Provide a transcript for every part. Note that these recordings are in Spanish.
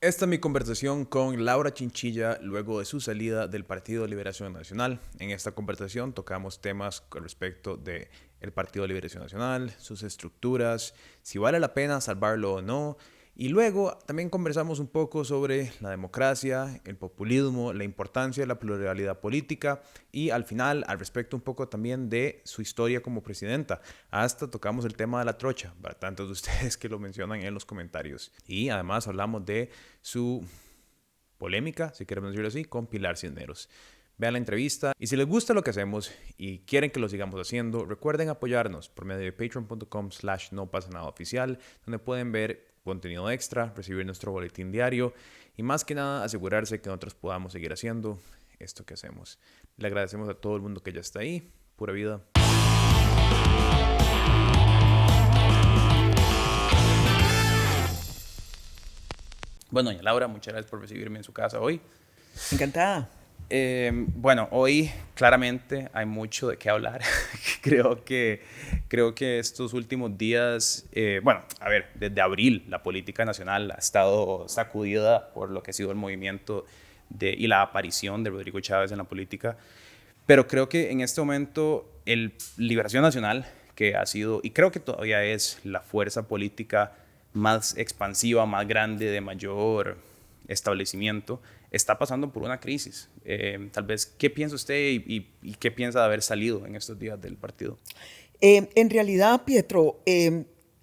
Esta es mi conversación con Laura Chinchilla luego de su salida del Partido de Liberación Nacional. En esta conversación tocamos temas con respecto de el Partido de Liberación Nacional, sus estructuras, si vale la pena salvarlo o no. Y luego también conversamos un poco sobre la democracia, el populismo, la importancia de la pluralidad política y al final, al respecto un poco también de su historia como presidenta. Hasta tocamos el tema de la trocha, para tantos de ustedes que lo mencionan en los comentarios. Y además hablamos de su polémica, si queremos decirlo así, con Pilar Cisneros. Vean la entrevista y si les gusta lo que hacemos y quieren que lo sigamos haciendo, recuerden apoyarnos por medio de patreon.com/no pasa nada oficial, donde pueden ver contenido extra, recibir nuestro boletín diario y más que nada asegurarse que nosotros podamos seguir haciendo esto que hacemos. Le agradecemos a todo el mundo que ya está ahí. Pura vida. Bueno, doña Laura, muchas gracias por recibirme en su casa hoy. Encantada. Bueno, hoy claramente hay mucho de qué hablar. creo que estos últimos días, bueno, a ver, desde abril la política nacional ha estado sacudida por lo que ha sido el movimiento y la aparición de Rodrigo Chávez en la política. Pero creo que en este momento el Liberación Nacional, que ha sido, y creo que todavía es la fuerza política más expansiva, más grande, de mayor establecimiento, está pasando por una crisis. Tal vez, ¿qué piensa usted y qué piensa de haber salido en estos días del partido? En realidad, Pietro,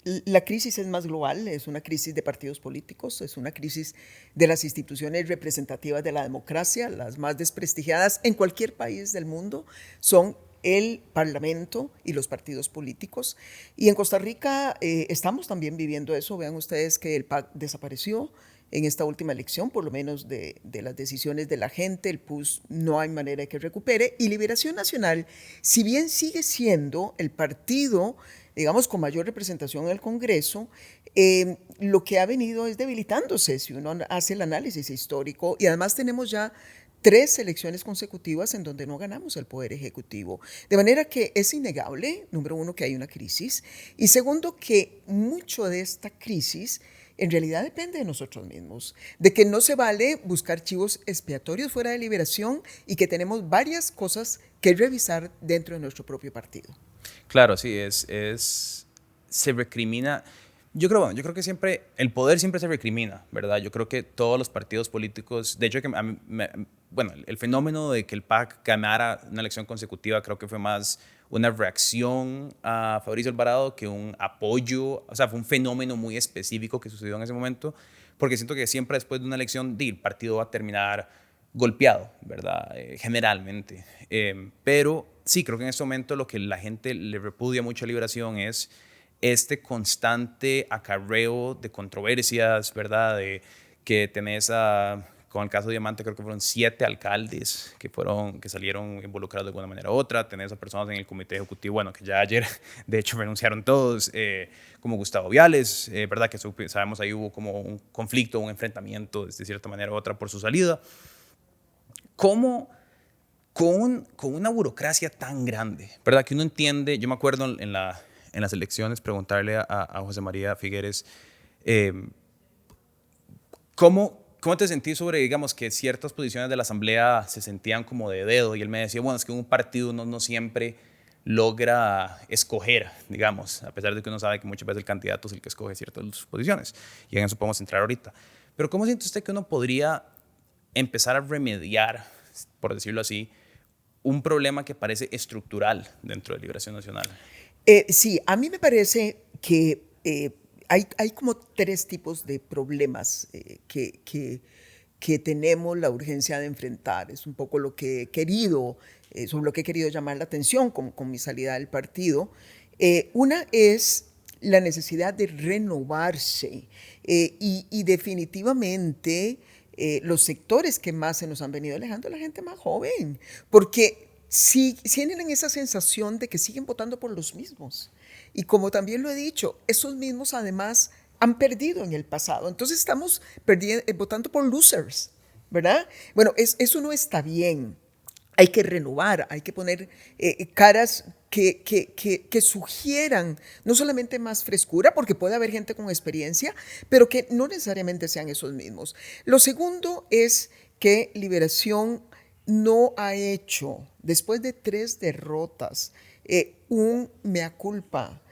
la crisis es más global, es una crisis de partidos políticos, es una crisis de las instituciones representativas de la democracia. Las más desprestigiadas en cualquier país del mundo son el Parlamento y los partidos políticos. Y en Costa Rica estamos también viviendo eso. Vean ustedes que el PAC desapareció en esta última elección, por lo menos de las decisiones de la gente. El PUS no hay manera de que recupere. Y Liberación Nacional, si bien sigue siendo el partido, digamos, con mayor representación en el Congreso, lo que ha venido es debilitándose, si uno hace el análisis histórico. Y además tenemos ya 3 elecciones consecutivas en donde no ganamos el poder ejecutivo. De manera que es innegable, número uno, que hay una crisis, y segundo, que mucho de esta crisis en realidad depende de nosotros mismos, de que no se vale buscar chivos expiatorios fuera de Liberación y que tenemos varias cosas que revisar dentro de nuestro propio partido. Claro, sí, se recrimina. Yo creo que siempre, el poder siempre se recrimina, ¿verdad? Yo creo que todos los partidos políticos, de hecho, que a mí bueno, el fenómeno de que el PAC ganara una elección consecutiva creo que fue más una reacción a Fabricio Alvarado que un apoyo, o sea, fue un fenómeno muy específico que sucedió en ese momento, porque siento que siempre después de una elección, el partido va a terminar golpeado, ¿verdad? Generalmente. Pero sí, creo que en este momento lo que la gente le repudia mucho a Liberación es este constante acarreo de controversias, ¿verdad? De que tenés con el caso de Diamante, creo que fueron 7 alcaldes que salieron involucrados de alguna manera u otra. Tenés a personas en el comité ejecutivo, bueno, que ya ayer, de hecho, renunciaron todos, como Gustavo Viales, ¿verdad? Que sabemos ahí hubo como un conflicto, un enfrentamiento, de cierta manera u otra, por su salida. ¿Cómo con una burocracia tan grande, ¿verdad? Que uno entiende, yo me acuerdo en las elecciones preguntarle a José María Figueres, ¿cómo te sentís sobre, digamos, que ciertas posiciones de la Asamblea se sentían como de dedo? Y él me decía, bueno, es que un partido no siempre logra escoger, digamos, a pesar de que uno sabe que muchas veces el candidato es el que escoge ciertas posiciones. Y en eso podemos entrar ahorita. Pero ¿cómo siente usted que uno podría empezar a remediar, por decirlo así, un problema que parece estructural dentro de Liberación Nacional? Sí, a mí me parece que hay como 3 tipos de problemas que tenemos la urgencia de enfrentar. Es un poco lo que he querido, sobre lo que he querido llamar la atención con mi salida del partido. Una es la necesidad de renovarse y definitivamente los sectores que más se nos han venido alejando es la gente más joven, porque si tienen esa sensación de que siguen votando por los mismos. Y como también lo he dicho, esos mismos además han perdido en el pasado. Entonces estamos votando por losers, ¿verdad? Bueno, eso no está bien. hay que renovar, hay que poner caras que sugieran no solamente más frescura, porque puede haber gente con experiencia, pero que no necesariamente sean esos mismos. Lo segundo es que Liberación no ha hecho, después de 3 derrotas, un mea culpa,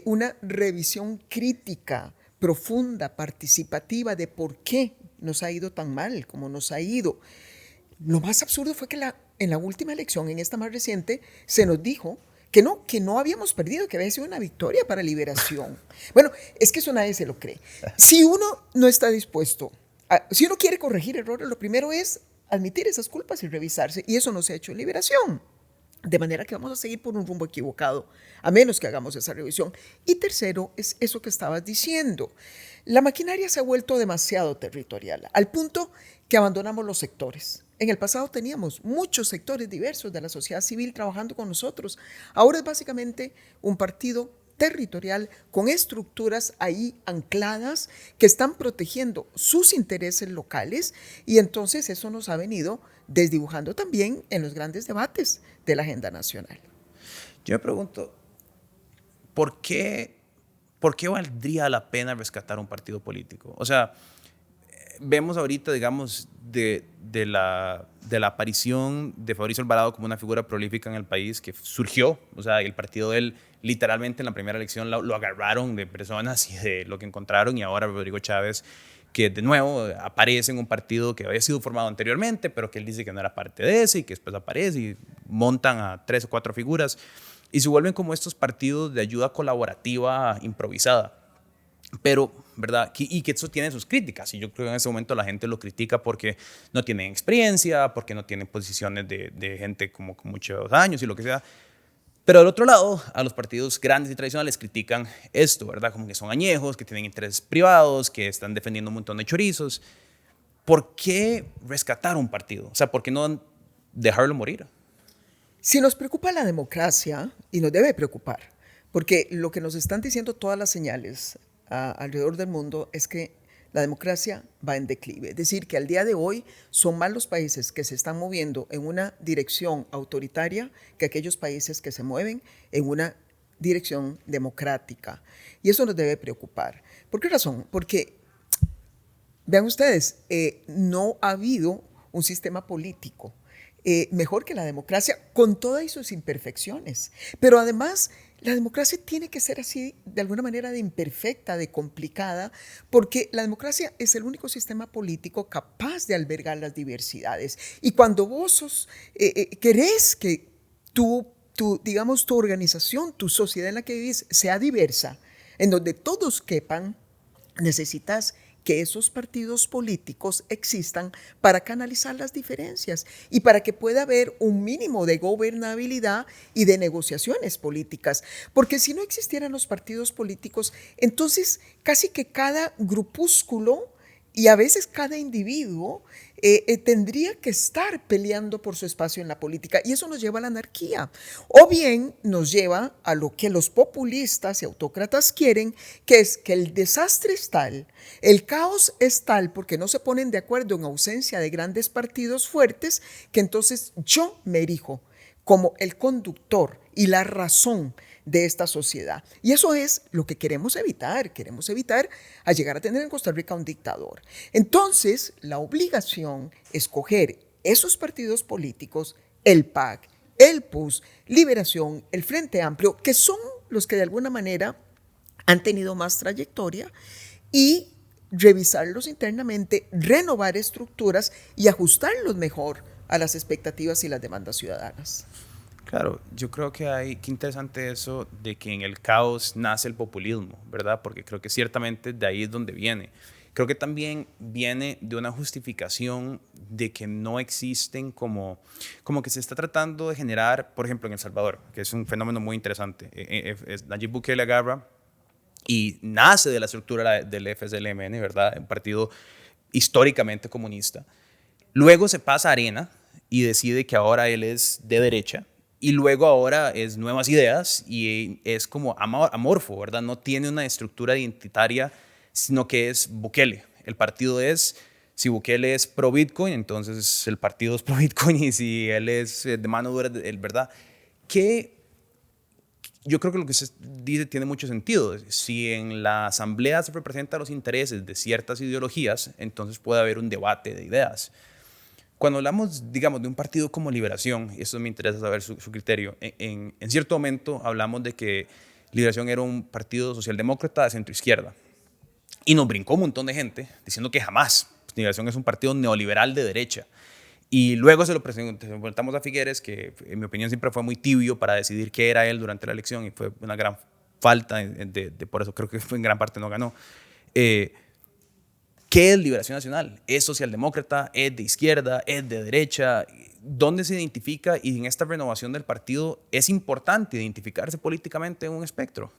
una revisión crítica, profunda, participativa de por qué nos ha ido tan mal como nos ha ido. Lo más absurdo fue que en la última elección, en esta más reciente, se nos dijo que no habíamos perdido, que había sido una victoria para Liberación. Bueno, es que eso nadie se lo cree. Si uno no está dispuesto, si uno quiere corregir errores, lo primero es admitir esas culpas y revisarse, y eso no se ha hecho en Liberación. De manera que vamos a seguir por un rumbo equivocado, a menos que hagamos esa revisión. Y tercero, es eso que estabas diciendo. La maquinaria se ha vuelto demasiado territorial, al punto que abandonamos los sectores. En el pasado teníamos muchos sectores diversos de la sociedad civil trabajando con nosotros. Ahora es básicamente un partido territorial con estructuras ahí ancladas que están protegiendo sus intereses locales, y entonces eso nos ha venido desdibujando también en los grandes debates de la agenda nacional. Yo me pregunto, ¿por qué valdría la pena rescatar un partido político? O sea, vemos ahorita, digamos, de la aparición de Fabricio Alvarado como una figura prolífica en el país que surgió, o sea, el partido de él literalmente en la primera elección lo agarraron de personas y de lo que encontraron, y ahora Rodrigo Chávez, que de nuevo aparece en un partido que había sido formado anteriormente, pero que él dice que no era parte de ese, y que después aparece y montan a 3 o 4 figuras y se vuelven como estos partidos de ayuda colaborativa improvisada. Pero, ¿verdad? Y que eso tiene sus críticas, y yo creo que en ese momento la gente lo critica porque no tienen experiencia, porque no tienen posiciones de gente como con muchos años y lo que sea. Pero del otro lado, a los partidos grandes y tradicionales critican esto, ¿verdad? Como que son añejos, que tienen intereses privados, que están defendiendo un montón de chorizos. ¿Por qué rescatar un partido? O sea, ¿por qué no dejarlo morir? Si nos preocupa la democracia, y nos debe preocupar, porque lo que nos están diciendo todas las señales alrededor del mundo es que la democracia va en declive. Es decir, que al día de hoy son más los países que se están moviendo en una dirección autoritaria que aquellos países que se mueven en una dirección democrática. Y eso nos debe preocupar. ¿Por qué razón? Porque, vean ustedes, no ha habido un sistema político mejor que la democracia, con todas sus imperfecciones. Pero además, la democracia tiene que ser así, de alguna manera, de imperfecta, de complicada, porque la democracia es el único sistema político capaz de albergar las diversidades. Y cuando vos querés que digamos, tu organización, tu sociedad en la que vivís sea diversa, en donde todos quepan, necesitas que esos partidos políticos existan para canalizar las diferencias y para que pueda haber un mínimo de gobernabilidad y de negociaciones políticas. Porque si no existieran los partidos políticos, entonces casi que cada grupúsculo y a veces cada individuo tendría que estar peleando por su espacio en la política, y eso nos lleva a la anarquía. O bien nos lleva a lo que los populistas y autócratas quieren, que es que el desastre es tal, el caos es tal, porque no se ponen de acuerdo en ausencia de grandes partidos fuertes, que entonces yo me erijo como el conductor y la razón de esta sociedad. Y eso es lo que queremos evitar. Queremos evitar a llegar a tener en Costa Rica un dictador. Entonces, la obligación es coger esos partidos políticos, el PAC, el PUS, Liberación, el Frente Amplio, que son los que de alguna manera han tenido más trayectoria, y revisarlos internamente, renovar estructuras y ajustarlos mejor a las expectativas y las demandas ciudadanas. Claro, yo creo que qué interesante eso de que en el caos nace el populismo, ¿verdad? Porque creo que ciertamente de ahí es donde viene. Creo que también viene de una justificación de que no existen como que se está tratando de generar, por ejemplo, en El Salvador, que es un fenómeno muy interesante. Nayib Bukele agarra y nace de la estructura del FSLN, ¿verdad? Un partido históricamente comunista. Luego se pasa a Arena y decide que ahora él es de derecha. Y luego ahora es Nuevas Ideas y es como amorfo, ¿verdad? No tiene una estructura identitaria, sino que es Bukele. El partido es Si Bukele es pro Bitcoin, entonces el partido es pro Bitcoin, y si él es de mano dura, ¿verdad? Que yo creo que lo que se dice tiene mucho sentido. Si en la asamblea se representan los intereses de ciertas ideologías, entonces puede haber un debate de ideas. Cuando hablamos, digamos, de un partido como Liberación, y eso me interesa saber su criterio, en cierto momento hablamos de que Liberación era un partido socialdemócrata de centro-izquierda. Y nos brincó un montón de gente diciendo que jamás. Liberación es un partido neoliberal de derecha. Y luego se lo presentamos a Figueres, que en mi opinión siempre fue muy tibio para decidir qué era él durante la elección, y fue una gran falta, por eso creo que en gran parte no ganó. ¿Qué es Liberación Nacional? ¿Es socialdemócrata? ¿Es de izquierda? ¿Es de derecha? ¿Dónde se identifica? Y en esta renovación del partido es importante identificarse políticamente en un espectro.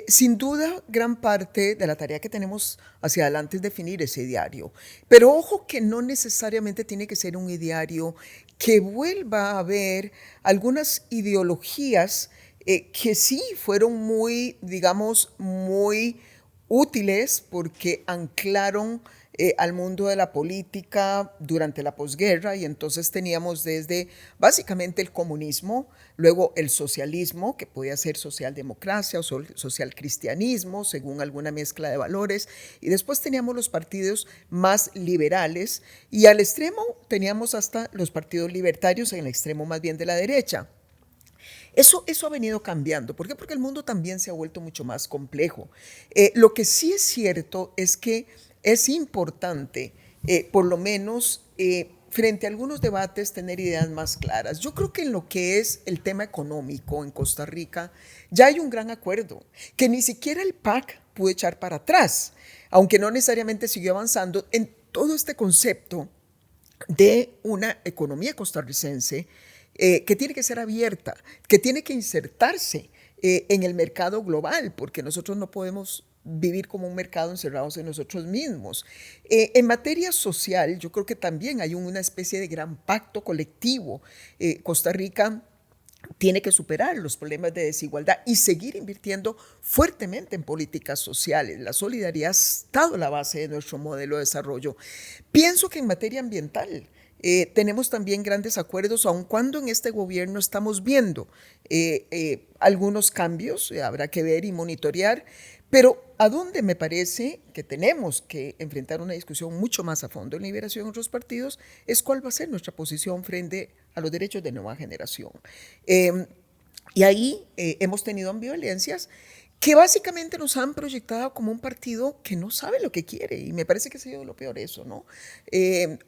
Sin duda, gran parte de la tarea que tenemos hacia adelante es definir ese ideario. Pero ojo que no necesariamente tiene que ser un ideario que vuelva a ver algunas ideologías que sí fueron muy, digamos, muy útiles porque anclaron al mundo de la política durante la posguerra, y entonces teníamos desde básicamente el comunismo, luego el socialismo, que podía ser socialdemocracia o socialcristianismo, según alguna mezcla de valores, y después teníamos los partidos más liberales, y al extremo teníamos hasta los partidos libertarios, en el extremo más bien de la derecha. Eso ha venido cambiando. ¿Por qué? Porque el mundo también se ha vuelto mucho más complejo. Lo que sí es cierto es que es importante, por lo menos frente a algunos debates, tener ideas más claras. Yo creo que en lo que es el tema económico en Costa Rica ya hay un gran acuerdo, que ni siquiera el PAC pudo echar para atrás, aunque no necesariamente siguió avanzando en todo este concepto de una economía costarricense que tiene que ser abierta, que tiene que insertarse en el mercado global, porque nosotros no podemos vivir como un mercado encerrados en nosotros mismos. En materia social, yo creo que también hay una especie de gran pacto colectivo. Costa Rica tiene que superar los problemas de desigualdad y seguir invirtiendo fuertemente en políticas sociales. La solidaridad ha estado la base de nuestro modelo de desarrollo. Pienso que en materia ambiental tenemos también grandes acuerdos, aun cuando en este gobierno estamos viendo algunos cambios, habrá que ver y monitorear, pero a dónde me parece que tenemos que enfrentar una discusión mucho más a fondo en Liberación y otros partidos es cuál va a ser nuestra posición frente a los derechos de nueva generación. Y ahí hemos tenido ambivalencias que básicamente nos han proyectado como un partido que no sabe lo que quiere, y me parece que ha sido lo peor eso, ¿no?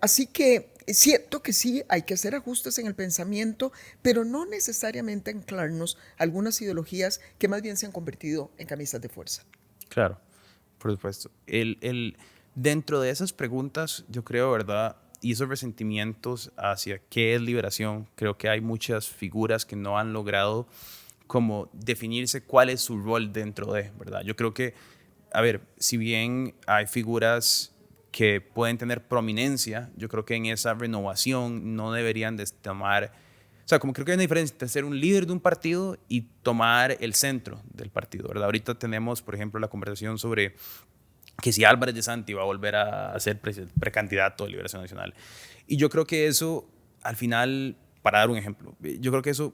Así que siento que sí hay que hacer ajustes en el pensamiento, pero no necesariamente anclarnos algunas ideologías que más bien se han convertido en camisas de fuerza. Claro, por supuesto. Dentro de esas preguntas, yo creo, ¿verdad? Y esos resentimientos hacia qué es liberación, creo que hay muchas figuras que no han logrado como definirse cuál es su rol dentro de, ¿verdad? Yo creo que, a ver, si bien hay figuras que pueden tener prominencia, yo creo que en esa renovación no deberían de tomar, o sea, como creo que hay una diferencia entre ser un líder de un partido y tomar el centro del partido, ¿verdad? Ahorita tenemos, por ejemplo, la conversación sobre que si Álvarez de Santi va a volver a ser precandidato de Liberación Nacional. Y yo creo que eso, al final, para dar un ejemplo, yo creo que eso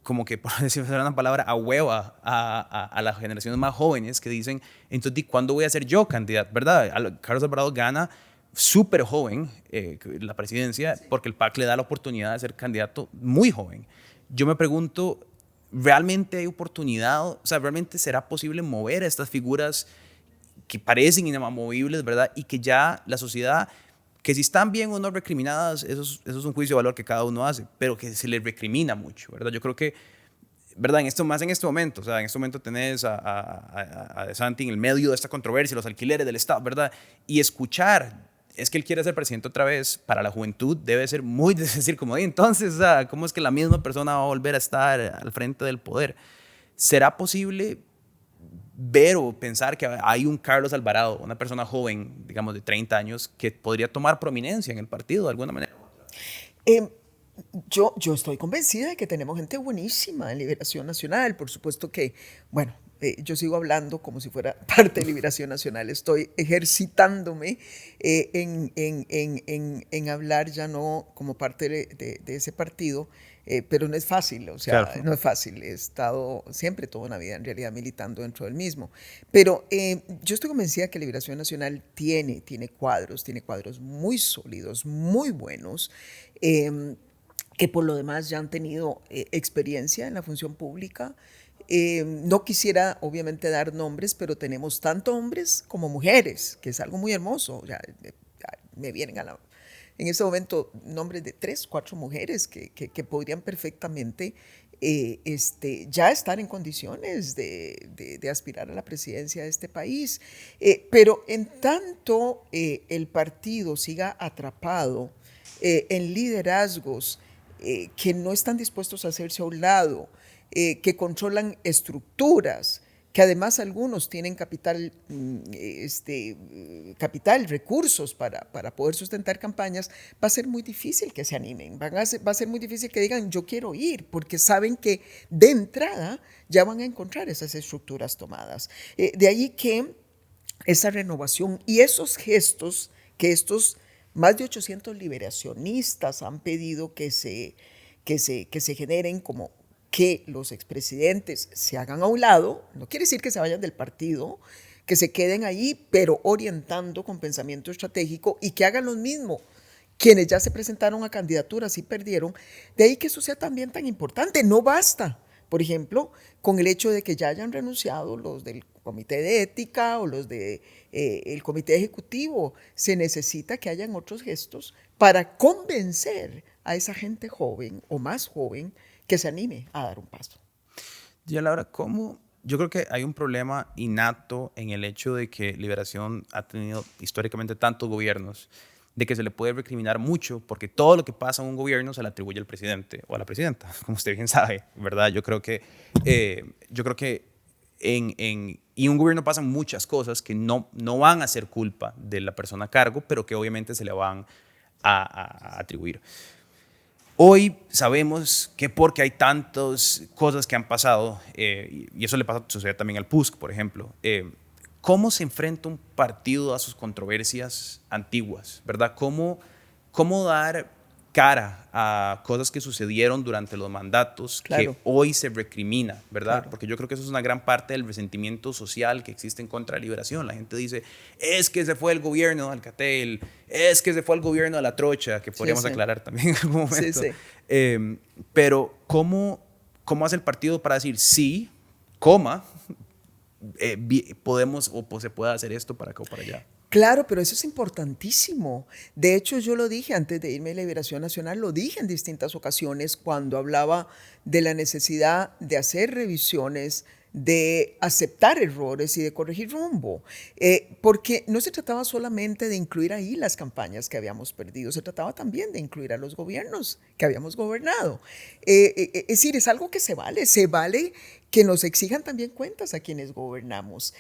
como que, por decirlo una palabra, a hueva a las generaciones más jóvenes que dicen, entonces, ¿cuándo voy a ser yo candidato? ¿Verdad? Carlos Alvarado gana súper joven la presidencia porque el PAC le da la oportunidad de ser candidato muy joven. Yo me pregunto, ¿realmente hay oportunidad? O sea, ¿realmente será posible mover a estas figuras que parecen inamovibles, ¿verdad? Y que ya la sociedad, que si están bien o no recriminadas, eso es un juicio de valor que cada uno hace, pero que se les recrimina mucho, ¿verdad? Yo creo que, ¿verdad? Más en este momento, o sea, en este momento tenés a De Santi en el medio de esta controversia, los alquileres del Estado, ¿verdad? Y escuchar, es que él quiere ser presidente otra vez, para la juventud debe ser muy decir, como, entonces, o sea, ¿cómo es que la misma persona va a volver a estar al frente del poder? ¿Será posible ver o pensar que hay un Carlos Alvarado, una persona joven, digamos de 30 años, que podría tomar prominencia en el partido de alguna manera? Yo estoy convencida de que tenemos gente buenísima en Liberación Nacional. Por supuesto que, bueno, yo sigo hablando como si fuera parte de Liberación Nacional. Estoy ejercitándome en hablar ya no como parte de ese partido, pero no es fácil, o Claro. sea, no es fácil. He estado siempre toda una vida en realidad militando dentro del mismo. Pero yo estoy convencida que Liberación Nacional tiene cuadros muy sólidos, muy buenos. Que por lo demás ya han tenido experiencia en la función pública. No quisiera obviamente dar nombres, pero tenemos tanto hombres como mujeres, que es algo muy hermoso. Ya me vienen en este momento nombres de 3, 4 mujeres que podrían perfectamente ya estar en condiciones de aspirar a la presidencia de este país. Pero en tanto el partido siga atrapado en liderazgos que no están dispuestos a hacerse a un lado, que controlan estructuras, que además algunos tienen capital, recursos para poder sustentar campañas, va a ser muy difícil que se animen, va a ser muy difícil que digan yo quiero ir, porque saben que de entrada ya van a encontrar esas estructuras tomadas. De ahí que esa renovación y esos gestos que estos más de 800 liberacionistas han pedido que se generen, como que los expresidentes se hagan a un lado, no quiere decir que se vayan del partido, que se queden ahí, pero orientando con pensamiento estratégico y que hagan lo mismo quienes ya se presentaron a candidaturas y perdieron. De ahí que eso sea también tan importante. No basta, por ejemplo, con el hecho de que ya hayan renunciado los del comité de ética o los del comité ejecutivo. Se necesita que hayan otros gestos para convencer a esa gente joven o más joven que se anime a dar un paso. Ya, Laura, ¿cómo? Yo creo que hay un problema innato en el hecho de que Liberación ha tenido históricamente tantos gobiernos, de que se le puede recriminar mucho, porque todo lo que pasa en un gobierno se le atribuye al presidente o a la presidenta, como usted bien sabe, ¿verdad? Yo creo que y un gobierno pasan muchas cosas que no van a ser culpa de la persona a cargo, pero que obviamente se le van a atribuir. Hoy sabemos que porque hay tantas cosas que han pasado, y eso sucede también al PUSC, por ejemplo, ¿cómo se enfrenta un partido a sus controversias antiguas? ¿Verdad? ¿Cómo dar cara a cosas que sucedieron durante los mandatos Claro. que hoy se recrimina, ¿verdad? Claro. Porque yo creo que eso es una gran parte del resentimiento social que existe en contra de Liberación. La gente dice, es que se fue el gobierno de Alcatel, es que se fue el gobierno de La Trocha, que podríamos aclarar también en algún momento. Sí, sí. Pero ¿cómo hace el partido para decir sí, podemos o se puede hacer esto para acá o para allá? Claro, pero eso es importantísimo. De hecho, yo lo dije antes de irme a Liberación Nacional, lo dije en distintas ocasiones cuando hablaba de la necesidad de hacer revisiones, de aceptar errores y de corregir rumbo. Porque no se trataba solamente de incluir ahí las campañas que habíamos perdido, se trataba también de incluir a los gobiernos que habíamos gobernado. Es decir, es algo que se vale que nos exijan también cuentas a quienes gobernamos.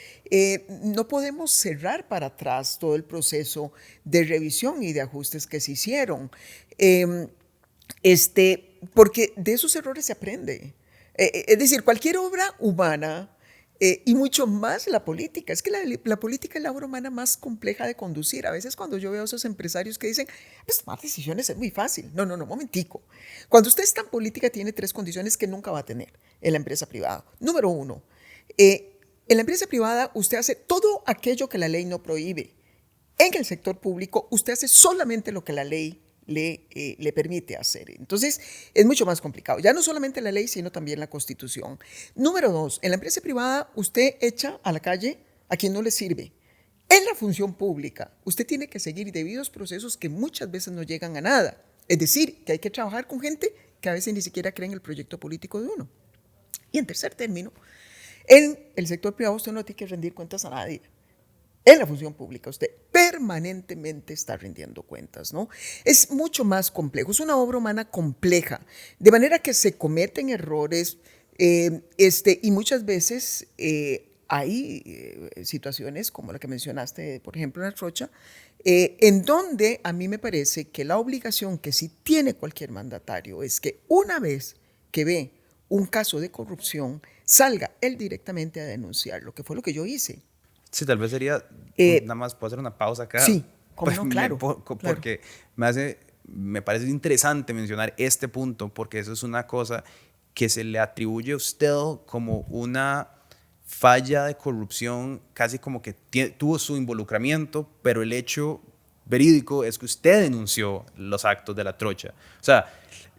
No podemos cerrar para atrás todo el proceso de revisión y de ajustes que se hicieron, porque de esos errores se aprende. Es decir, cualquier obra humana y mucho más la política. Es que la política es la obra humana más compleja de conducir. A veces cuando yo veo a esos empresarios que dicen, pues tomar decisiones es muy fácil. No, momentico. Cuando usted está en política tiene 3 condiciones que nunca va a tener en la empresa privada. Número 1, en la empresa privada usted hace todo aquello que la ley no prohíbe. En el sector público usted hace solamente lo que la ley le permite hacer. Entonces, es mucho más complicado. Ya no solamente la ley, sino también la Constitución. Número 2, en la empresa privada usted echa a la calle a quien no le sirve. En la función pública, usted tiene que seguir debidos procesos que muchas veces no llegan a nada. Es decir, que hay que trabajar con gente que a veces ni siquiera cree en el proyecto político de uno. Y en tercer término, en el sector privado usted no tiene que rendir cuentas a nadie. En la función pública usted permanentemente está rindiendo cuentas, ¿no? Es mucho más complejo, es una obra humana compleja, de manera que se cometen errores y muchas veces hay situaciones como la que mencionaste, por ejemplo, en La Trocha, en donde a mí me parece que la obligación que sí tiene cualquier mandatario es que una vez que ve un caso de corrupción, salga él directamente a denunciarlo, que fue lo que yo hice. Sí, tal vez sería, nada más puedo hacer una pausa acá. Sí, cómo Pues no, claro, porque me parece interesante mencionar este punto, porque eso es una cosa que se le atribuye a usted como una falla de corrupción, casi como que tuvo su involucramiento, pero el hecho verídico es que usted denunció los actos de la trocha. O sea,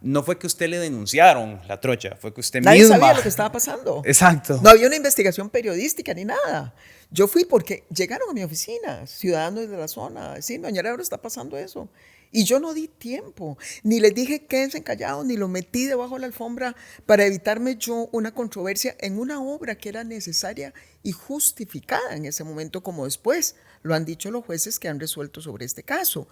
no fue que usted le denunciaron la trocha, fue que usted Nadie misma. sabía lo que estaba pasando. Exacto. No había una investigación periodística ni nada. Yo fui porque llegaron a mi oficina ciudadanos de la zona. Sí, doña Laura, está pasando eso. Y yo no di tiempo, ni les dije quédense callados, ni lo metí debajo de la alfombra para evitarme yo una controversia en una obra que era necesaria y justificada en ese momento, como después lo han dicho los jueces que han resuelto sobre este caso.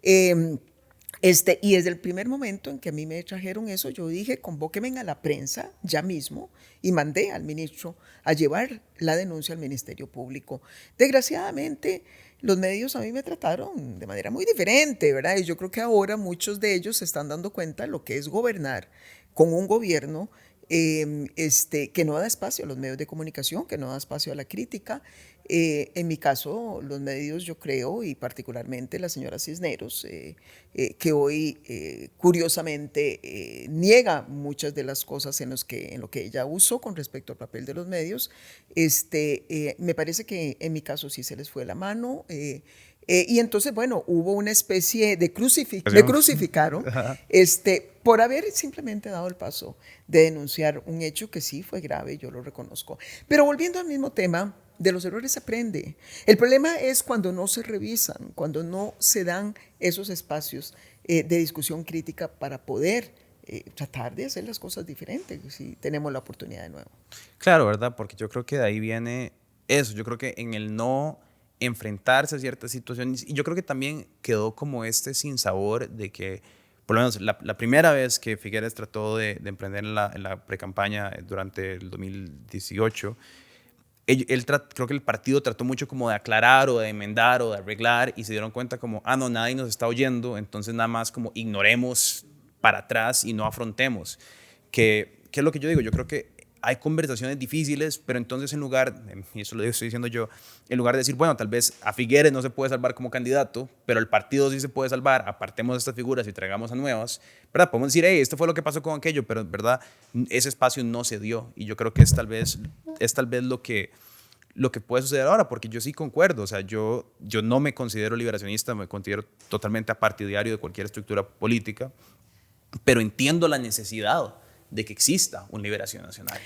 Y desde el primer momento en que a mí me trajeron eso, yo dije, convóquenme a la prensa ya mismo, y mandé al ministro a llevar la denuncia al Ministerio Público. Desgraciadamente, los medios a mí me trataron de manera muy diferente, ¿verdad? Y yo creo que ahora muchos de ellos se están dando cuenta de lo que es gobernar con un gobierno que no da espacio a los medios de comunicación, que no da espacio a la crítica. En mi caso, los medios, yo creo, y particularmente la señora Cisneros, que hoy curiosamente niega muchas de las cosas en lo que ella usó con respecto al papel de los medios, me parece que en mi caso sí se les fue la mano. Y entonces, bueno, hubo una especie de me crucificaron por haber simplemente dado el paso de denunciar un hecho que sí fue grave, yo lo reconozco. Pero volviendo al mismo tema, de los errores se aprende. El problema es cuando no se revisan, cuando no se dan esos espacios de discusión crítica para poder tratar de hacer las cosas diferentes si tenemos la oportunidad de nuevo. Claro, ¿verdad? Porque yo creo que de ahí viene eso. Yo creo que en el no enfrentarse a ciertas situaciones, y yo creo que también quedó como este sinsabor de que, por lo menos la primera vez que Figueres trató de emprender en la precampaña durante el 2018, creo que el partido trató mucho como de aclarar o de enmendar o de arreglar, y se dieron cuenta como, no, nadie nos está oyendo, entonces nada más como ignoremos para atrás y no afrontemos. ¿Qué es lo que yo digo? Yo creo que hay conversaciones difíciles, pero entonces en lugar, y eso lo estoy diciendo yo, en lugar de decir, bueno, tal vez a Figueres no se puede salvar como candidato, pero el partido sí se puede salvar, apartemos estas figuras y traigamos a nuevas, ¿verdad? Podemos decir, esto fue lo que pasó con aquello, pero ¿verdad? Ese espacio no se dio, y yo creo que es tal vez lo que puede suceder ahora, porque yo sí concuerdo, o sea, yo no me considero liberacionista, me considero totalmente apartidario de cualquier estructura política, pero entiendo la necesidad de que exista una liberación nacional.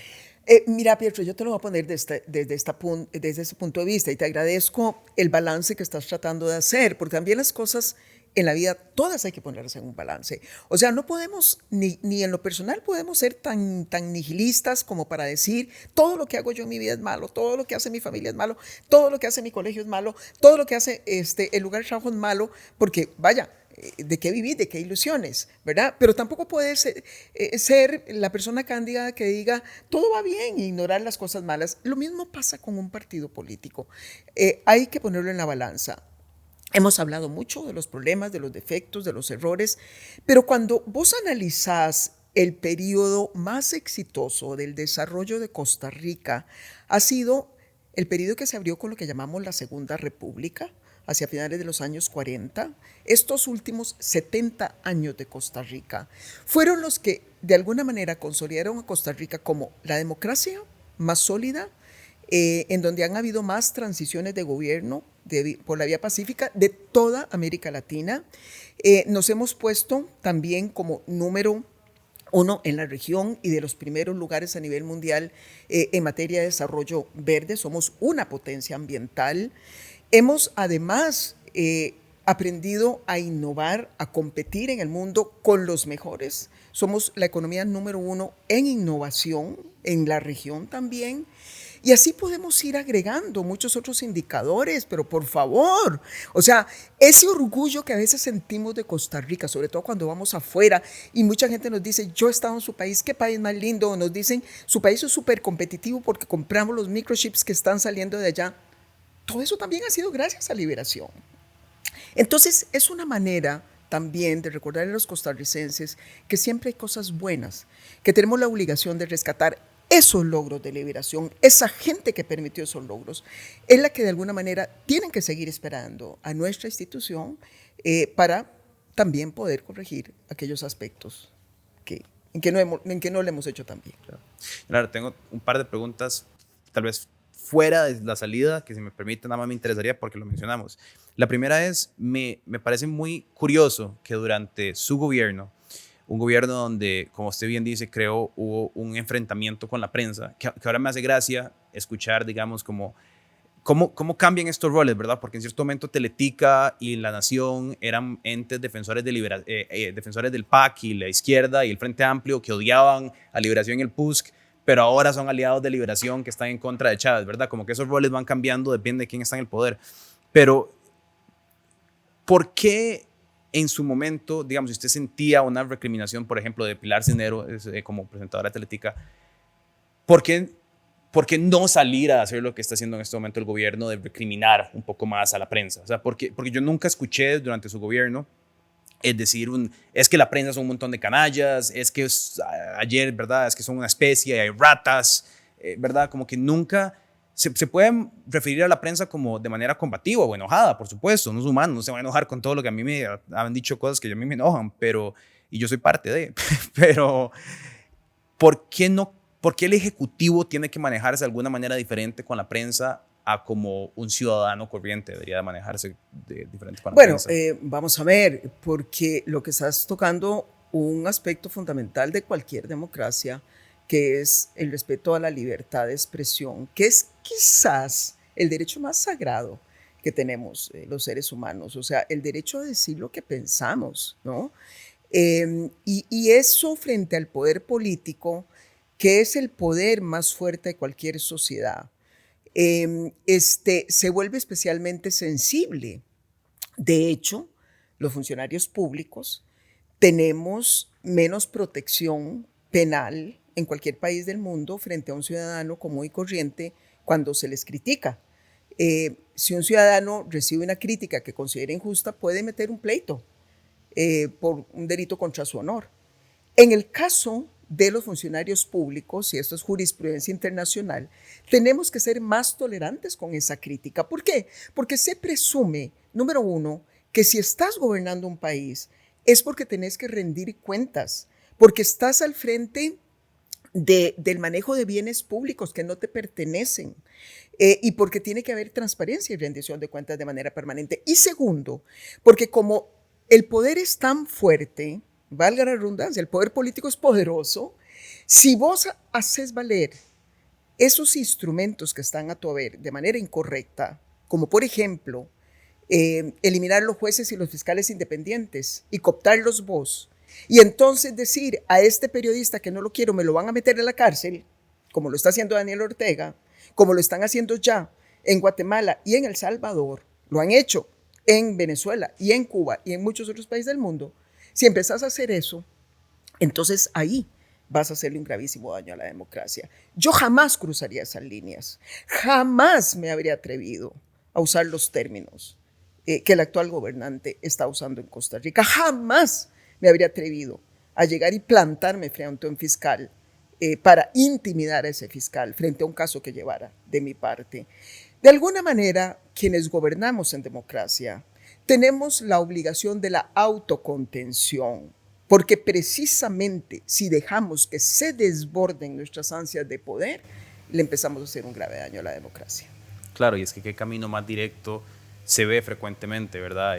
Mira, Pietro, yo te lo voy a poner desde ese punto de vista y te agradezco el balance que estás tratando de hacer, porque también las cosas en la vida, todas hay que ponerse en un balance. O sea, no podemos, ni en lo personal podemos ser tan nihilistas como para decir, todo lo que hago yo en mi vida es malo, todo lo que hace mi familia es malo, todo lo que hace mi colegio es malo, todo lo que hace el lugar de trabajo es malo, porque vaya, de qué vivir, de qué ilusiones, ¿verdad? Pero tampoco puede ser la persona cándida que diga todo va bien e ignorar las cosas malas. Lo mismo pasa con un partido político. Hay que ponerlo en la balanza. Hemos hablado mucho de los problemas, de los defectos, de los errores, pero cuando vos analizás el periodo más exitoso del desarrollo de Costa Rica, ha sido el periodo que se abrió con lo que llamamos la Segunda República, hacia finales de los años 40, estos últimos 70 años de Costa Rica fueron los que de alguna manera consolidaron a Costa Rica como la democracia más sólida, en donde han habido más transiciones de gobierno por la vía pacífica de toda América Latina. Nos hemos puesto también como número uno en la región y de los primeros lugares a nivel mundial en materia de desarrollo verde. Somos una potencia ambiental. Hemos además aprendido a innovar, a competir en el mundo con los mejores. Somos la economía número uno en innovación en la región también. Y así podemos ir agregando muchos otros indicadores, pero por favor, o sea, ese orgullo que a veces sentimos de Costa Rica, sobre todo cuando vamos afuera y mucha gente nos dice, yo he estado en su país, qué país más lindo, o nos dicen, su país es súper competitivo porque compramos los microchips que están saliendo de allá. Todo eso también ha sido gracias a Liberación. Entonces, es una manera también de recordar a los costarricenses que siempre hay cosas buenas, que tenemos la obligación de rescatar esos logros de liberación, esa gente que permitió esos logros, es la que de alguna manera tienen que seguir esperando a nuestra institución para también poder corregir aquellos aspectos en que no le hemos hecho tan bien. Claro, tengo un par de preguntas, tal vez fuera de la salida, que si me permite, nada más me interesaría porque lo mencionamos. La primera es, me parece muy curioso que durante su gobierno, un gobierno donde, como usted bien dice, creo hubo un enfrentamiento con la prensa, que ahora me hace gracia escuchar, digamos, como ¿cómo cambian estos roles, verdad? Porque en cierto momento Teletica y La Nación eran entes defensores, defensores del PAC y la izquierda y el Frente Amplio que odiaban a Liberación y el PUSC, pero ahora son aliados de Liberación que están en contra de Chávez, ¿verdad? Como que esos roles van cambiando, depende de quién está en el poder. Pero, ¿por qué en su momento, digamos, si usted sentía una recriminación, por ejemplo, de Pilar Cisneros como presentadora de Teletica, ¿por qué no salir a hacer lo que está haciendo en este momento el gobierno de recriminar un poco más a la prensa? O sea, porque yo nunca escuché durante su gobierno es decir, es que la prensa son un montón de canallas, es que ayer, ¿verdad? Es que son una especie, hay ratas, ¿verdad? Como que nunca se pueden referir a la prensa como de manera combativa o enojada, por supuesto, no es humano, no se va a enojar con todo lo que a mí me han dicho cosas que a mí me enojan, y yo soy parte de, pero ¿por qué no? ¿Por qué el Ejecutivo tiene que manejarse de alguna manera diferente con la prensa a como un ciudadano corriente debería de manejarse diferente con la prensa? Bueno, vamos a ver, porque lo que estás tocando un aspecto fundamental de cualquier democracia, que es el respeto a la libertad de expresión, que es quizás el derecho más sagrado que tenemos los seres humanos, o sea, el derecho a decir lo que pensamos, ¿no? Y eso frente al poder político, que es el poder más fuerte de cualquier sociedad, se vuelve especialmente sensible. De hecho, los funcionarios públicos tenemos menos protección penal en cualquier país del mundo frente a un ciudadano común y corriente cuando se les critica. Si un ciudadano recibe una crítica que considera injusta, puede meter un pleito por un delito contra su honor. En el caso de los funcionarios públicos, y esto es jurisprudencia internacional, tenemos que ser más tolerantes con esa crítica. ¿Por qué? Porque se presume, número uno, que si estás gobernando un país es porque tenés que rendir cuentas, porque estás al frente del manejo de bienes públicos que no te pertenecen y porque tiene que haber transparencia y rendición de cuentas de manera permanente. Y segundo, porque como el poder es tan fuerte, valga la redundancia, el poder político es poderoso, si vos haces valer esos instrumentos que están a tu haber de manera incorrecta, como por ejemplo eliminar los jueces y los fiscales independientes y cooptarlos vos, y entonces decir a este periodista que no lo quiero, me lo van a meter en la cárcel, como lo está haciendo Daniel Ortega, como lo están haciendo ya en Guatemala y en El Salvador, lo han hecho en Venezuela y en Cuba y en muchos otros países del mundo. Si empezás a hacer eso, entonces ahí vas a hacerle un gravísimo daño a la democracia. Yo jamás cruzaría esas líneas, jamás me habría atrevido a usar los términos que el actual gobernante está usando en Costa Rica. Jamás me habría atrevido a llegar y plantarme frente a un fiscal para intimidar a ese fiscal frente a un caso que llevara de mi parte. De alguna manera, quienes gobernamos en democracia tenemos la obligación de la autocontención, porque precisamente si dejamos que se desborden nuestras ansias de poder, le empezamos a hacer un grave daño a la democracia. Claro, y es que qué camino más directo se ve frecuentemente, ¿verdad?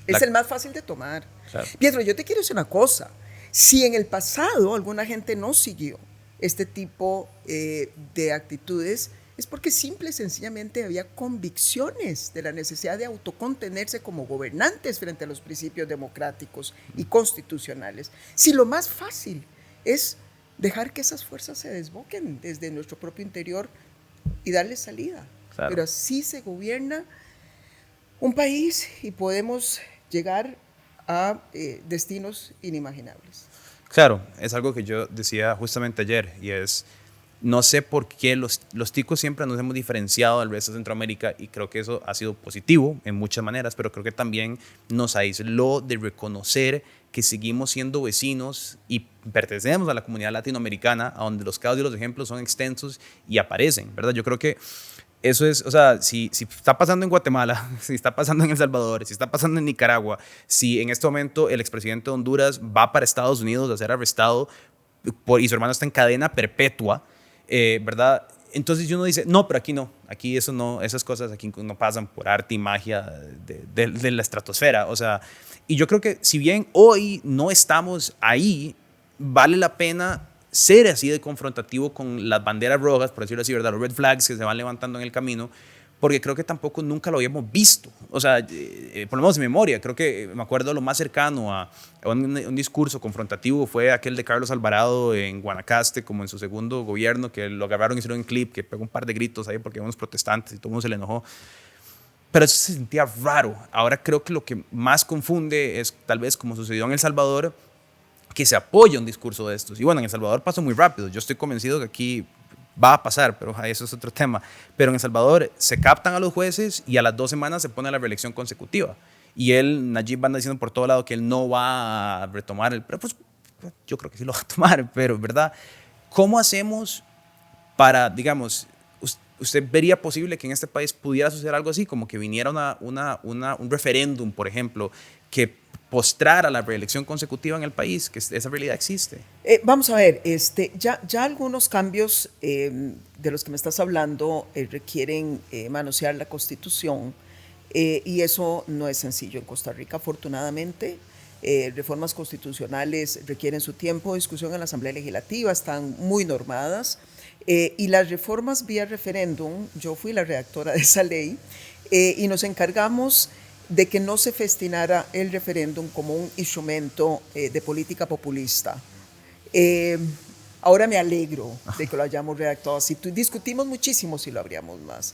Es el más fácil de tomar. Claro. Pietro, yo te quiero decir una cosa. Si en el pasado alguna gente no siguió este tipo de actitudes, es porque simple y sencillamente había convicciones de la necesidad de autocontenerse como gobernantes frente a los principios democráticos y constitucionales. Si lo más fácil es dejar que esas fuerzas se desboquen desde nuestro propio interior y darles salida. Claro. Pero así se gobierna un país y podemos llegar a destinos inimaginables. Claro, es algo que yo decía justamente ayer y es, No sé por qué los ticos siempre nos hemos diferenciado del resto de Centroamérica y creo que eso ha sido positivo en muchas maneras, pero creo que también nos aisló de reconocer que seguimos siendo vecinos y pertenecemos a la comunidad latinoamericana, a donde los casos y los ejemplos son extensos y aparecen, ¿verdad? Yo creo que eso es, o sea, si está pasando en Guatemala, si está pasando en El Salvador, si está pasando en Nicaragua, si en este momento el expresidente de Honduras va para Estados Unidos a ser arrestado y su hermano está en cadena perpetua, ¿verdad? Entonces uno dice, no, pero aquí no, aquí eso no, esas cosas aquí no pasan por arte y magia de la estratosfera, o sea, y yo creo que si bien hoy no estamos ahí, vale la pena ser así de confrontativo con las banderas rojas, por decirlo así, ¿verdad? Los red flags que se van levantando en el camino, porque creo que tampoco nunca lo habíamos visto. O sea, por lo menos en memoria, creo que me acuerdo lo más cercano a un discurso confrontativo fue aquel de Carlos Alvarado en Guanacaste, como en su segundo gobierno, que lo agarraron y hicieron un clip, que pegó un par de gritos ahí porque había unos protestantes y todo el mundo se le enojó. Pero eso se sentía raro. Ahora creo que lo que más confunde es tal vez como sucedió en El Salvador, que se apoya un discurso de estos. Y bueno, en El Salvador pasó muy rápido. Yo estoy convencido que aquí va a pasar, pero eso es otro tema. Pero en El Salvador se captan a los jueces y a las 2 semanas se pone la reelección consecutiva. Y Nayib anda diciendo por todo lado que él no va a retomar pero pues yo creo que sí lo va a tomar, pero ¿verdad? ¿Cómo hacemos para, digamos, usted vería posible que en este país pudiera suceder algo así, como que viniera un referéndum, por ejemplo, que postrara la reelección consecutiva en el país, que esa realidad existe? Vamos a ver, ya algunos cambios de los que me estás hablando requieren manosear la Constitución y eso no es sencillo en Costa Rica, afortunadamente. Reformas constitucionales requieren su tiempo, discusión en la Asamblea Legislativa, están muy normadas y las reformas vía referéndum, yo fui la redactora de esa ley y nos encargamos de que no se festinara el referéndum como un instrumento de política populista. Eh, Ahora me alegro de que lo hayamos redactado así. Discutimos muchísimo si lo habríamos más,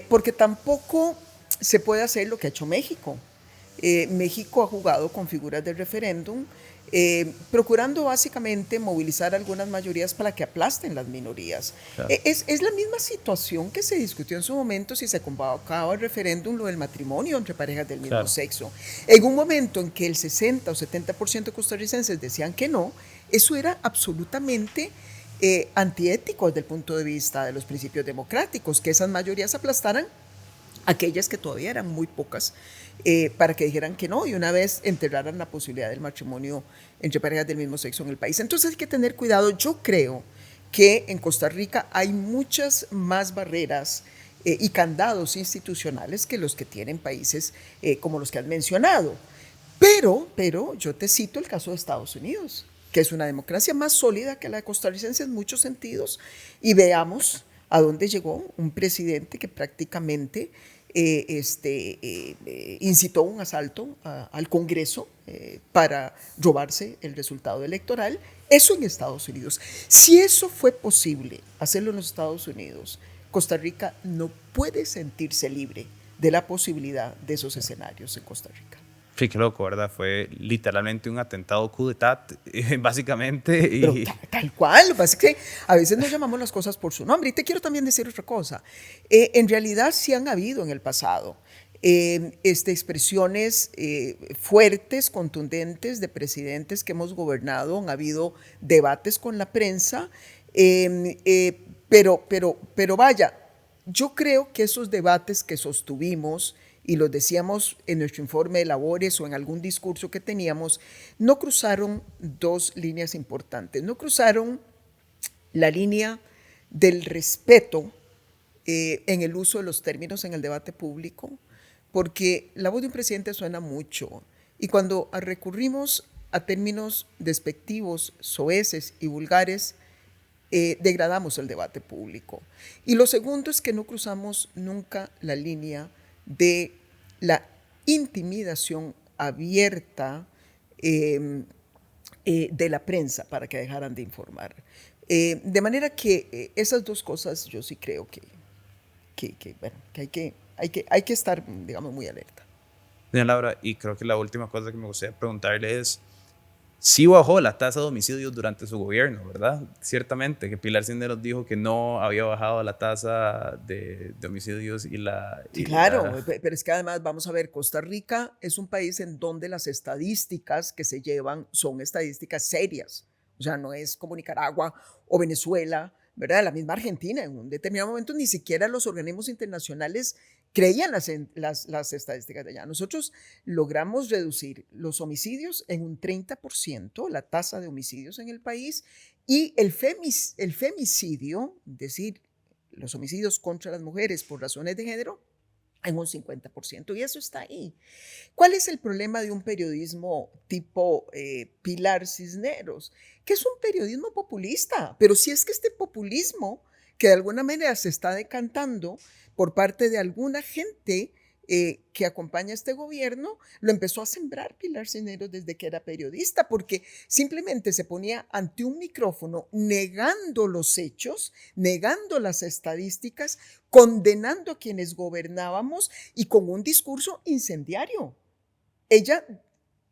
porque tampoco se puede hacer lo que ha hecho México. México ha jugado con figuras de referéndum, procurando básicamente movilizar algunas mayorías para que aplasten las minorías. Claro. Es la misma situación que se discutió en su momento si se convocaba el referéndum lo del matrimonio entre parejas del mismo Claro. sexo. En un momento en que el 60 o 70% de costarricenses decían que no, eso era absolutamente antiético desde el punto de vista de los principios democráticos, que esas mayorías aplastaran aquellas que todavía eran muy pocas, para que dijeran que no y una vez enterraran la posibilidad del matrimonio entre parejas del mismo sexo en el país. Entonces hay que tener cuidado. Yo creo que en Costa Rica hay muchas más barreras y candados institucionales que los que tienen países como los que has mencionado. Pero yo te cito el caso de Estados Unidos, que es una democracia más sólida que la costarricense en muchos sentidos, y veamos a dónde llegó un presidente que prácticamente incitó un asalto al Congreso para robarse el resultado electoral. Eso en Estados Unidos. Si eso fue posible, hacerlo en los Estados Unidos, Costa Rica no puede sentirse libre de la posibilidad de esos escenarios en Costa Rica. Sí, qué loco, ¿verdad? Fue literalmente un atentado coup d'etat, básicamente. Pero tal cual, lo que pasa es que a veces no llamamos las cosas por su nombre. Y te quiero también decir otra cosa. En realidad sí han habido en el pasado expresiones fuertes, contundentes de presidentes que hemos gobernado. Han habido debates con la prensa. Pero vaya, yo creo que esos debates que sostuvimos y los decíamos en nuestro informe de labores o en algún discurso que teníamos, no cruzaron dos líneas importantes. No cruzaron la línea del respeto en el uso de los términos en el debate público, porque la voz de un presidente suena mucho y cuando recurrimos a términos despectivos, soeces y vulgares, degradamos el debate público. Y lo segundo es que no cruzamos nunca la línea de la intimidación abierta de la prensa para que dejaran de informar. De manera que esas dos cosas yo sí creo bueno, que hay que estar, digamos, muy alerta. Doña Laura, y creo que la última cosa que me gustaría preguntarle es, Sí bajó la tasa de homicidios durante su gobierno, ¿verdad? Ciertamente, que Pilar Cisneros dijo que no había bajado la tasa de homicidios y Sí, y la... claro, pero es que además vamos a ver, Costa Rica es un país en donde las estadísticas que se llevan son estadísticas serias, o sea, no es como Nicaragua o Venezuela, ¿verdad? La misma Argentina, en un determinado momento ni siquiera los organismos internacionales creían las estadísticas de allá. Nosotros logramos reducir los homicidios en un 30%, la tasa de homicidios en el país, y el femicidio, es decir, los homicidios contra las mujeres por razones de género, en un 50%, y eso está ahí. ¿Cuál es el problema de un periodismo tipo Pilar Cisneros? Que es un periodismo populista, pero si es que este populismo que de alguna manera se está decantando por parte de alguna gente que acompaña a este gobierno, lo empezó a sembrar Pilar Cisneros desde que era periodista, porque simplemente se ponía ante un micrófono negando los hechos, negando las estadísticas, condenando a quienes gobernábamos y con un discurso incendiario. Ella,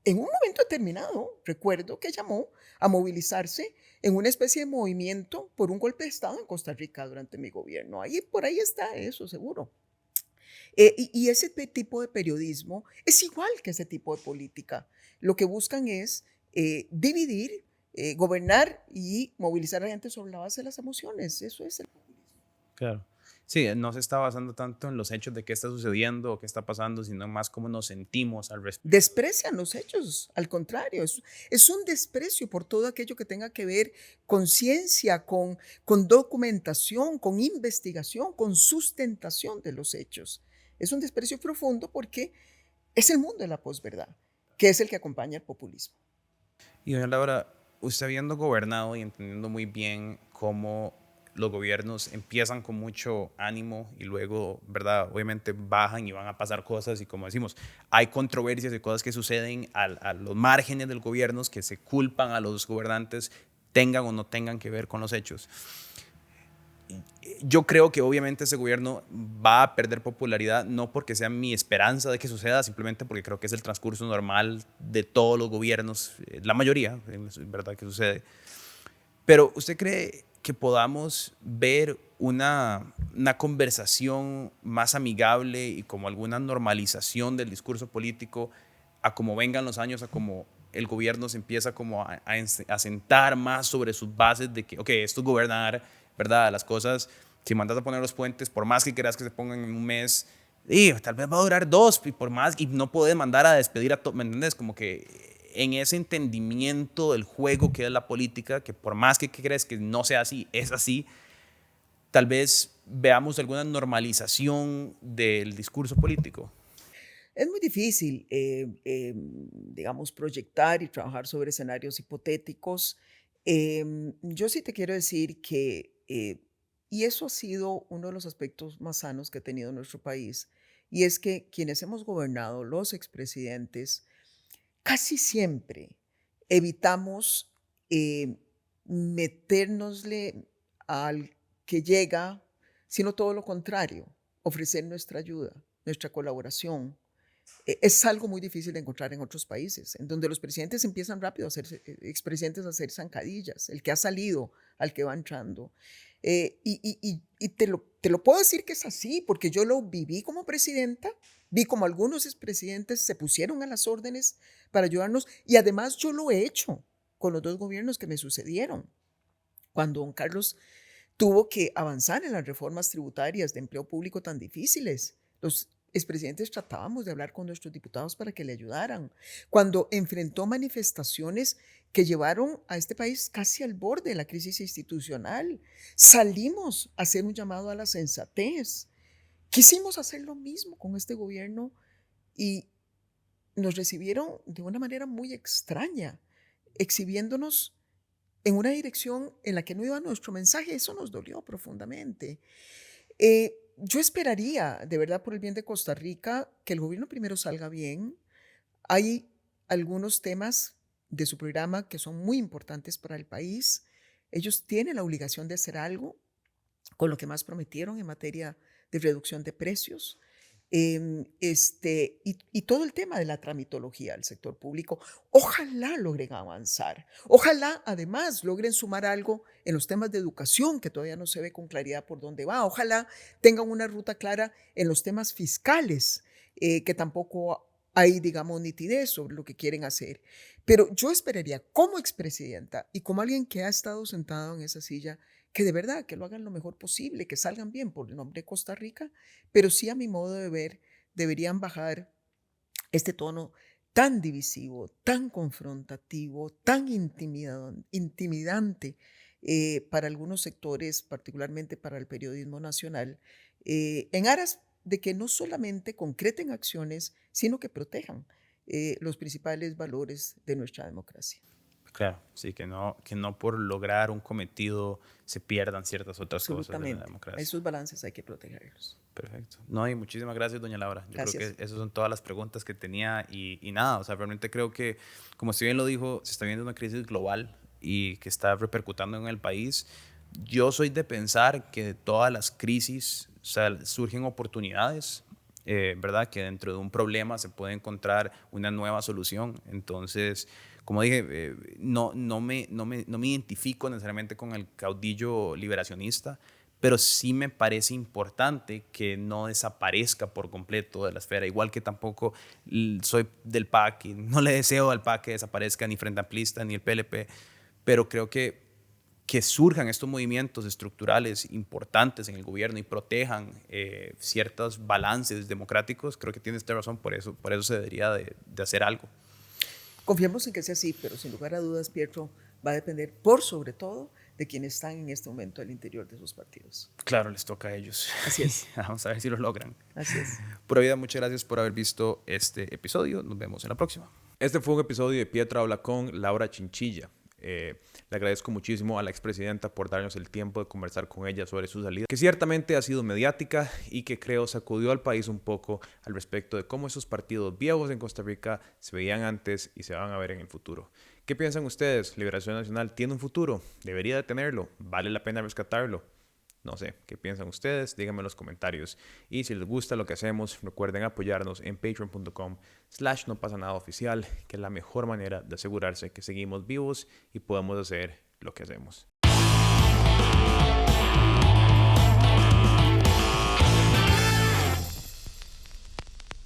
en un momento determinado, recuerdo que llamó a movilizarse en una especie de movimiento por un golpe de Estado en Costa Rica durante mi gobierno. Ahí, por ahí está eso, seguro. Y ese tipo de periodismo es igual que ese tipo de política. Lo que buscan es dividir, gobernar y movilizar a la gente sobre la base de las emociones. Eso es el populismo. Claro. Sí, no se está basando tanto en los hechos de qué está sucediendo o qué está pasando, sino más cómo nos sentimos al respecto. Desprecian los hechos, al contrario, es un desprecio por todo aquello que tenga que ver con ciencia, con documentación, con investigación, con sustentación de los hechos. Es un desprecio profundo porque es el mundo de la posverdad, que es el que acompaña el populismo. Y doña Laura, usted habiendo gobernado y entendiendo muy bien cómo los gobiernos empiezan con mucho ánimo y luego, ¿verdad? Obviamente bajan y van a pasar cosas y como decimos, hay controversias y cosas que suceden a los márgenes del gobierno que se culpan a los gobernantes, tengan o no tengan que ver con los hechos. Yo creo que obviamente ese gobierno va a perder popularidad, no porque sea mi esperanza de que suceda, simplemente porque creo que es el transcurso normal de todos los gobiernos, la mayoría, es verdad que sucede. Pero ¿usted cree que podamos ver una conversación más amigable y como alguna normalización del discurso político a como vengan los años, a como el gobierno se empieza como a sentar más sobre sus bases de que, ok, esto es gobernar, ¿verdad? Las cosas, si mandas a poner los puentes, por más que quieras que se pongan en un mes, y tal vez va a durar dos, y por más, y no puedes mandar a despedir a todos, ¿me entiendes? Como que en ese entendimiento del juego que es la política, que por más que crees que no sea así, es así, tal vez veamos alguna normalización del discurso político. Es muy difícil, digamos, proyectar y trabajar sobre escenarios hipotéticos. Yo sí te quiero decir que, y eso ha sido uno de los aspectos más sanos que ha tenido nuestro país, y es que quienes hemos gobernado, los expresidentes, casi siempre evitamos metérnosle al que llega, sino todo lo contrario, ofrecer nuestra ayuda, nuestra colaboración. Es algo muy difícil de encontrar en otros países, en donde los presidentes empiezan rápido a hacer, expresidentes a hacer zancadillas, el que ha salido al que va entrando. Y te lo puedo decir que es así, porque yo lo viví como presidenta, vi como algunos expresidentes se pusieron a las órdenes para ayudarnos, y además yo lo he hecho con los dos gobiernos que me sucedieron. Cuando don Carlos tuvo que avanzar en las reformas tributarias de empleo público tan difíciles, los expresidentes tratábamos de hablar con nuestros diputados para que le ayudaran. Cuando enfrentó manifestaciones que llevaron a este país casi al borde de la crisis institucional, salimos a hacer un llamado a la sensatez. Quisimos hacer lo mismo con este gobierno y nos recibieron de una manera muy extraña, exhibiéndonos en una dirección en la que no iba nuestro mensaje. Eso nos dolió profundamente. Yo esperaría, de verdad, por el bien de Costa Rica, que el gobierno primero salga bien. Hay algunos temas de su programa que son muy importantes para el país. Ellos tienen la obligación de hacer algo con lo que más prometieron en materia de reducción de precios. y todo el tema de la tramitología del sector público. Ojalá logren avanzar. Ojalá además logren sumar algo en los temas de educación, que todavía no se ve con claridad por dónde va. Ojalá tengan una ruta clara en los temas fiscales, que tampoco hay, digamos, nitidez sobre lo que quieren hacer. Pero yo esperaría como expresidenta y como alguien que ha estado sentado en esa silla, que de verdad que lo hagan lo mejor posible, que salgan bien por el nombre de Costa Rica, pero sí a mi modo de ver deberían bajar este tono tan divisivo, tan confrontativo, tan intimidante para algunos sectores, particularmente para el periodismo nacional, en aras de que no solamente concreten acciones, sino que protejan los principales valores de nuestra democracia. Claro, sí, que no por lograr un cometido se pierdan ciertas otras cosas de la Absolutamente. A democracia. esos balances hay que protegerlos. Perfecto. No, y muchísimas gracias, doña Laura. Yo Gracias. creo que esas son todas las preguntas que tenía y nada, o sea, realmente creo que, como usted bien lo dijo, se está viendo una crisis global y que está repercutando en el país. Yo soy de pensar que de todas las crisis, o sea, surgen oportunidades, ¿verdad? Que dentro de un problema se puede encontrar una nueva solución. Entonces, como dije, no me identifico necesariamente con el caudillo liberacionista, pero sí me parece importante que no desaparezca por completo de la esfera, igual que tampoco soy del PAC y no le deseo al PAC que desaparezca ni Frente Amplista ni el PLP, pero creo que surjan estos movimientos estructurales importantes en el gobierno y protejan ciertos balances democráticos, creo que tiene usted razón, por eso se debería de hacer algo. Confiemos en que sea así, pero sin lugar a dudas, Pietro, va a depender por sobre todo de quienes están en este momento al interior de sus partidos. Claro, les toca a ellos. Así es. Vamos a ver si lo logran. Así es. Pura vida, muchas gracias por haber visto este episodio. Nos vemos en la próxima. Este fue un episodio de Pietro Habla con Laura Chinchilla. Le agradezco muchísimo a la expresidenta por darnos el tiempo de conversar con ella sobre su salida, que ciertamente ha sido mediática y que creo sacudió al país un poco al respecto de cómo esos partidos viejos en Costa Rica se veían antes y se van a ver en el futuro. ¿Qué piensan ustedes? ¿Liberación Nacional tiene un futuro? ¿Debería de tenerlo? ¿Vale la pena rescatarlo? No sé, ¿qué piensan ustedes? Díganme en los comentarios. Y si les gusta lo que hacemos, recuerden apoyarnos en patreon.com/nopasanadaoficial, que es la mejor manera de asegurarse que seguimos vivos y podemos hacer lo que hacemos.